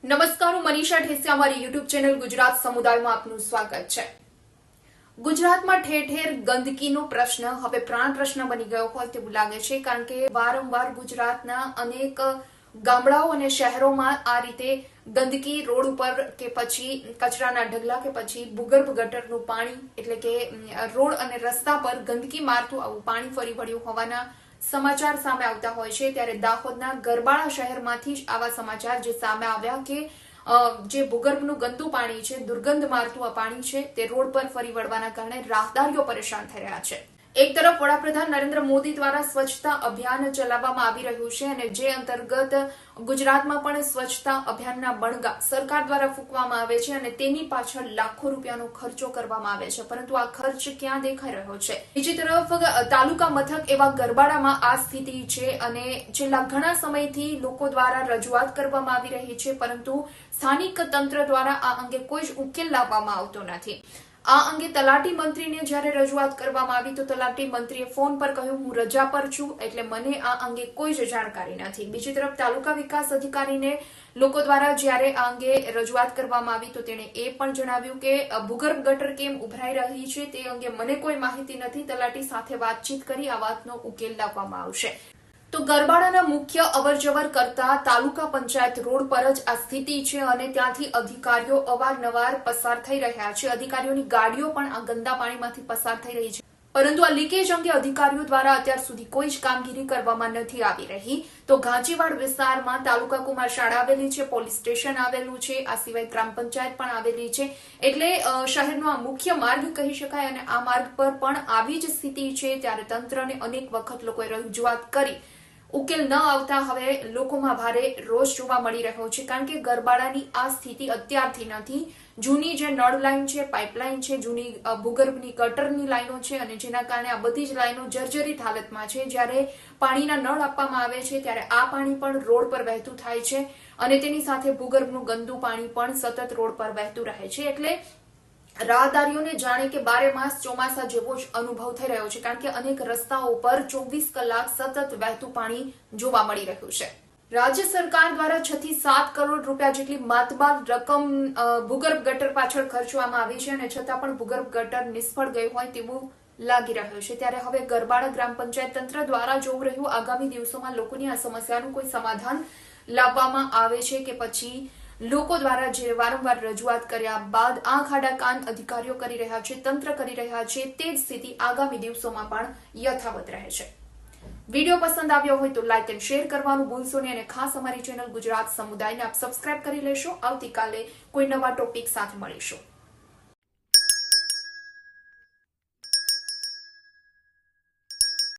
નમસ્કાર, હું મનીષા ઠેસિયા, અમારી યુટ્યુબ ચેનલ ગુજરાત સમુદાયમાં આપનું સ્વાગત છે। ગુજરાતમાં ઠેર ઠેર ગંદકીનો પ્રશ્ન હવે પ્રાણ પ્રશ્ન બની ગયો હોય તેવું લાગે છે, કારણ કે વારંવાર ગુજરાતના અનેક ગામડાઓ અને શહેરોમાં આ રીતે ગંદકી રોડ ઉપર કે પછી કચરાના ઢગલા કે પછી ભૂગર્ભ ગટરનું પાણી એટલે કે રોડ અને રસ્તા પર ગંદકી મારતું આવું પાણી ફરી વળ્યું હોવાના સમાચાર સામે આવતા હોય છે। ત્યારે દાહોદના ગરબાડા શહેરમાંથી જ આવા સમાચાર જે સામે આવ્યા કે જે ભૂગર્ભનું ગંદુ પાણી છે, દુર્ગંધ મારતું આ પાણી છે, તે રોડ પર ફરી વળવાના કારણે રાહદારીઓ પરેશાન થઈ રહ્યા છે। એક તરફ વડાપ્રધાન નરેન્દ્ર મોદી દ્વારા સ્વચ્છતા અભિયાન ચલાવવામાં આવી રહ્યું છે અને જે અંતર્ગત ગુજરાતમાં પણ સ્વચ્છતા અભિયાનના બણગા સરકાર દ્વારા ફૂંકવામાં આવે છે અને તેની પાછળ લાખો રૂપિયાનો ખર્ચો કરવામાં આવે છે, પરંતુ આ ખર્ચ ક્યાં દેખાઈ રહ્યો છે? બીજી તરફ તાલુકા મથક એવા ગરબાડામાં આ સ્થિતિ છે અને છેલ્લા ઘણા સમયથી લોકો દ્વારા રજૂઆત કરવામાં આવી રહી છે, પરંતુ સ્થાનિક તંત્ર દ્વારા આ અંગે કોઈ જ ઉકેલ લાવવામાં આવતો નથી। આ અંગે તલાટી મંત્રીને જ્યારે રજૂઆત કરવામાં આવી તો તલાટી મંત્રીએ ફોન પર કહ્યું, હું રજા પર છું, એટલે મને આ અંગે કોઈ જ જાણકારી નથી। બીજી તરફ તાલુકા વિકાસ અધિકારીને લોકો દ્વારા જ્યારે આ અંગે રજૂઆત કરવામાં આવી તો તેણે એ પણ જણાવ્યું કે ભૂગર્ભ ગટર કેમ ઉભરાઈ રહી છે તે અંગે મને કોઈ માહિતી નથી, તલાટી સાથે વાતચીત કરી આ વાતનો ઉકેલ લાવવામાં આવશે। તો ગરબાડાના મુખ્ય અવરજવર કરતા તાલુકા પંચાયત રોડ પર જ આ સ્થિતિ છે અને ત્યાંથી અધિકારીઓ અવારનવાર પસાર થઈ રહ્યા છે। અધિકારીઓની ગાડીઓ પણ આ ગંદા પાણીમાંથી પસાર થઈ રહી છે, પરંતુ આ લીકેજ અંગે અધિકારીઓ દ્વારા અત્યાર સુધી કોઈ જ કામગીરી કરવામાં નથી આવી રહી। તો ઘાંચીવાડ વિસ્તારમાં તાલુકા કુમાર શાળા આવેલી છે, પોલીસ સ્ટેશન આવેલું છે, આ સિવાય ગ્રામ પંચાયત પણ આવેલી છે, એટલે શહેરનો આ મુખ્ય માર્ગ કહી શકાય અને આ માર્ગ પર પણ આવી જ સ્થિતિ છે। ત્યારે તંત્રને અનેક વખત લોકોએ રજૂઆત કરી, ઉકેલ ન આવતા હવે લોકોમાં ભારે રોષ જોવા મળી રહ્યો છે, કારણ કે ગરબાડાની આ સ્થિતિ અત્યારથી નથી। જૂની જે નળ લાઈન છે, પાઇપલાઇન છે, જૂની ભૂગર્ભની ગટરની લાઈનો છે અને જેના કારણે આ બધી જ લાઈનો જર્જરિત હાલતમાં છે। જ્યારે પાણીના નળ આપવામાં આવે છે ત્યારે આ પાણી પણ રોડ પર વહેતું થાય છે અને તેની સાથે ભૂગર્ભનું ગંદુ પાણી પણ સતત રોડ પર વહેતું રહે છે, એટલે રાહદારીઓને જાણે કે બારે માસ ચોમાસા જેવો જ અનુભવ થઈ રહ્યો છે, કારણ કે અનેક રસ્તાઓ પર 24 કલાક સતત વહેતું પાણી જોવા મળી રહ્યું છે। રાજ્ય સરકાર દ્વારા 6 થી 7 કરોડ રૂપિયા જેટલી માતબાર રકમ ભૂગર્ભ ગટર પાછળ ખર્ચવામાં આવી છે અને છતાં પણ ભૂગર્ભ ગટર નિષ્ફળ ગઈ હોય તેવું લાગી રહ્યું છે। ત્યારે હવે ગરબાડા ગ્રામ પંચાયત તંત્ર દ્વારા જોવું રહ્યું આગામી દિવસોમાં લોકોની આ સમસ્યાનું કોઈ સમાધાન લાવવામાં આવે છે કે પછી લોકો દ્વારા જે વારંવાર રજૂઆત કર્યા બાદ આંખ આડા કાન અધિકારીઓ કરી રહ્યા છે, તંત્ર કરી રહ્યા છે, તે જ સ્થિતિ આગામી દિવસોમાં પણ યથાવત રહે છે। વિડીયો પસંદ આવ્યો હોય તો લાઇક એન્ડ શેર કરવાનું ભૂલશો નહીં અને ખાસ અમારી ચેનલ ગુજરાત સમુદાયને આપ સબસ્ક્રાઇબ કરી લેશો। આવતીકાલે કોઈ નવા ટોપિક સાથે મળીશું।